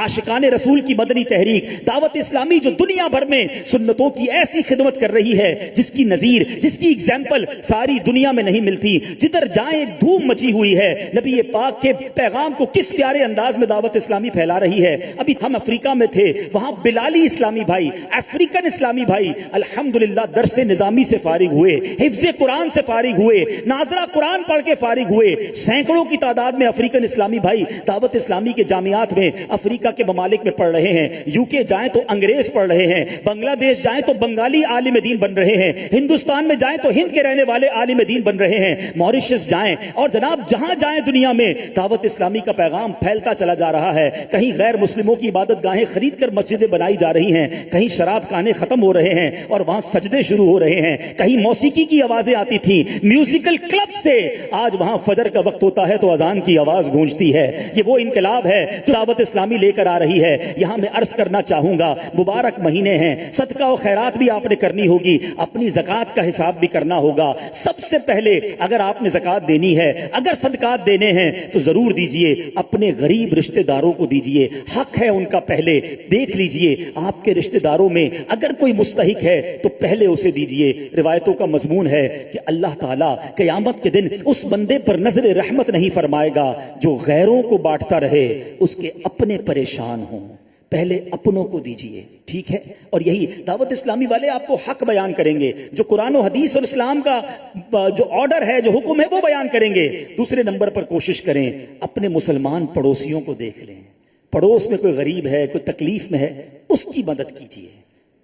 आशिकान रसूल की मदनी तहरीक दावत इस्लामी जो दुनिया भर में सुन्नतों की ऐसी खिदमत कर रही है जिसकी नजीर, जिसकी एग्जाम्पल सारी दुनिया में नहीं मिलती। जिधर जाए धूम मची हुई है। नबी पाक के पैगाम को किस प्यारे अंदाज में दावत इस्लामी फैला रही है। अभी हम अफ्रीका में थे, वहां बिलाली इस्लामी भाई, अफ्रीकन इस्लामी भाई अल्हम्दुलिल्लाह दरसे निजामी से फारिग हुए, हिफ्ज़े कुरान से फारिग हुए, नाजरा कुरान पढ़ के फारिग हुए। सैकड़ों की तादाद में अफ्रीकन इस्लामी भाई दावत इस्लामी के जामियात में अफ्रीका के ममालिक में पढ़ रहे हैं। यूके जाएं तो अंग्रेज पढ़ रहे हैं, बांग्लादेश जाएं तो बंगाली आलिम दीन बन रहे हैं, हिंदुस्तान में जाएं तो हिंद के रहने वाले आलिम दीन बन रहे हैं, मॉरिशस जाएं और जनाब जहां जाएं दुनिया में दावत इस्लामी का पैगाम फैलता चला जा रहा है। कहीं गैर मुस्लिमों की इबादत गाहें खरीद कर मस्जिदें बनाई जा रही हैं, कहीं शराब खाने खत्म हो रहे हैं और वहां सजदे शुरू हो रहे हैं, कहीं मौसीकी की आवाजें आती थी, म्यूजिकल क्लब्स थे, आज वहां फजर का वक्त होता है तो अजान की आवाज गूंजती है। ये वो इनकलाब है जो दावत इस्लामी लेकर आ रही है। यहां मैं अर्ज करना चाहूंगा, मुबारक महीने हैं, सदका और खैरात भी आपने करनी होगी, अपनी ज़कात का हिसाब भी करना होगा। सबसे पहले अगर आपने ज़कात देनी है, अगर सदकात देने हैं तो जरूर दीजिए, अपने गरीब रिश्तेदारों को दीजिए, हक है उनका। पहले देख लीजिए आपके रिश्तेदारों में अगर कोई मुस्तहिक है तो पहले उसे दीजिए। रिवायतों का मजमून है कि अल्लाह ताला क़यामत के दिन उस बंदे पर नजर रहमत नहीं फरमाएगा जो गैरों को बांटता रहे, उसके अपने परेशान हों। पहले अपनों को दीजिए, ठीक है। और यही दावत इस्लामी वाले आपको हक बयान करेंगे, जो कुरान और हदीस और इस्लाम का जो ऑर्डर है, जो हुक्म है, वो बयान करेंगे। दूसरे नंबर पर कोशिश करें अपने मुसलमान पड़ोसियों को देख लें, पड़ोस में कोई गरीब है, कोई तकलीफ में है, उसकी मदद कीजिए।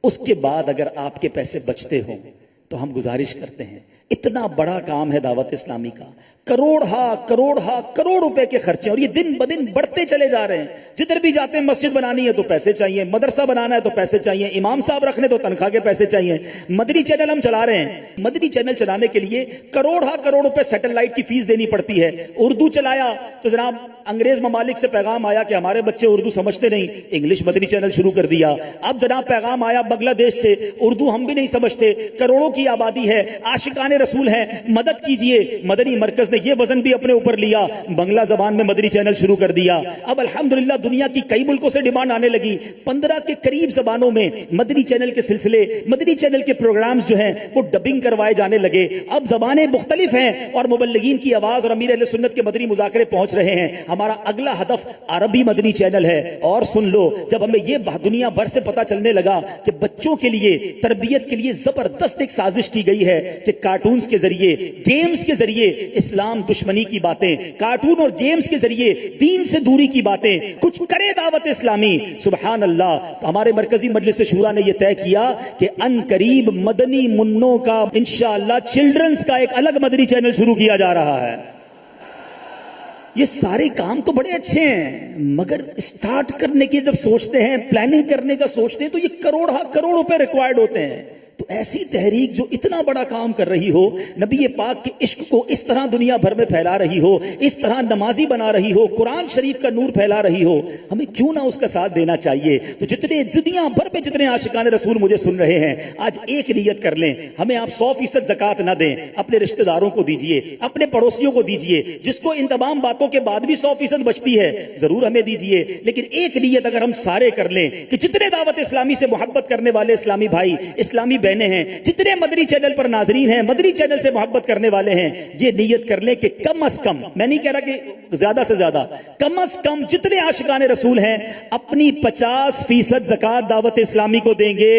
उसके बाद अगर आपके पैसे बचते हों तो हम गुजारिश करते हैं, इतना बड़ा काम है दावत इस्लामी का, करोड़ रुपए के खर्चे, और ये दिन ब दिन बढ़ते चले जा रहे हैं। जिधर भी जाते हैं मस्जिद बनानी है तो पैसे चाहिए, मदरसा बनाना है तो पैसे चाहिए, इमाम साहब रखने तो तनख्वाह के पैसे चाहिए। मदनी चैनल हम चला रहे हैं, मदनी चैनल चलाने के लिए करोड़ रुपए सैटेलाइट की फीस देनी पड़ती है। उर्दू चलाया तो जनाब अंग्रेज ममालिक से पैगाम आया कि हमारे बच्चे उर्दू समझते नहीं, इंग्लिश मदनी चैनल शुरू कर दिया। अब जनाब पैगाम आया बांग्लादेश से, उर्दू हम भी नहीं समझते, करोड़ों की आबादी है, आशिकान रसूल है, मदद कीजिए। मदनी मरकज ने ये वजन भी अपने ऊपर लिया, बांग्ला जबान में मदनी चैनल शुरू कर दिया। अब अल्हम्दुलिल्लाह दुनिया की कई मुल्कों से डिमांड आने लगी, 15 के करीब जबानों में मदनी चैनल के सिलसिले, मदनी चैनल के प्रोग्राम्स जो हैं वो डबिंग करवाए जाने लगे। अब जबानें मुख्तलिफ हैं और मुबल्लिगीन की आवाज और अमीर अहले सुन्नत के मदनी मुज़ाकरे पहुंच रहे हैं। हमारा अगला हदफ अरबी मदनी चैनल है। और सुन लो, जब हमें ये दुनिया भर से पता चलने लगा कि बच्चों के लिए तरबियत के लिए जबरदस्त एक साजिश की गई है कि कार्टून्स के जरिए, गेम्स के जरिए इस्लाम दुश्मनी की बातें, कार्टून और गेम्स के जरिए दीन से दूरी की बातें कुछ करे दावत इस्लामी। सुभान अल्लाह, हमारे मरकजी मजलिस शूरा ने यह तय किया कि अन करीब मदनी मुन्नों का इंशाअल्लाह चिल्ड्रंस का एक अलग मदनी चैनल शुरू किया जा रहा है। ये सारे काम तो बड़े अच्छे हैं, मगर स्टार्ट करने की जब सोचते हैं, प्लानिंग करने का सोचते हैं, तो ये करोड़ रुपए रिक्वायर्ड होते हैं। तो ऐसी तहरीक जो इतना बड़ा काम कर रही हो, नबी पाक के इश्क को इस तरह दुनिया भर में फैला रही हो, इस तरह नमाजी बना रही हो, कुरान शरीफ का नूर फैला रही हो, हमें क्यों ना उसका साथ देना चाहिए। तो जितने दुनिया भर में जितने आशिकान रसूल मुझे सुन रहे हैं, आज एक नियत कर लें, हमें आप 100% ज़कात ना दें, अपने रिश्तेदारों को दीजिए, अपने पड़ोसियों को दीजिए, जिसको इन तमाम बातों के बाद भी 100% बचती है जरूर हमें दीजिए। लेकिन एक नियत अगर हम सारे कर लें कि जितने दावत इस्लामी से मोहब्बत करने वाले इस्लामी भाई, इस्लामी बहनें हैं, जितने मदनी चैनल पर नाजरीन हैं, मदनी चैनल से मोहब्बत करने वाले हैं, ये नियत कर लें कि कम से कम, मैं नहीं कह रहा कि ज्यादा से ज्यादा, कम से कम जितने आशिकान रसूल हैं अपनी 50% ज़कात दावत इस्लामी को देंगे।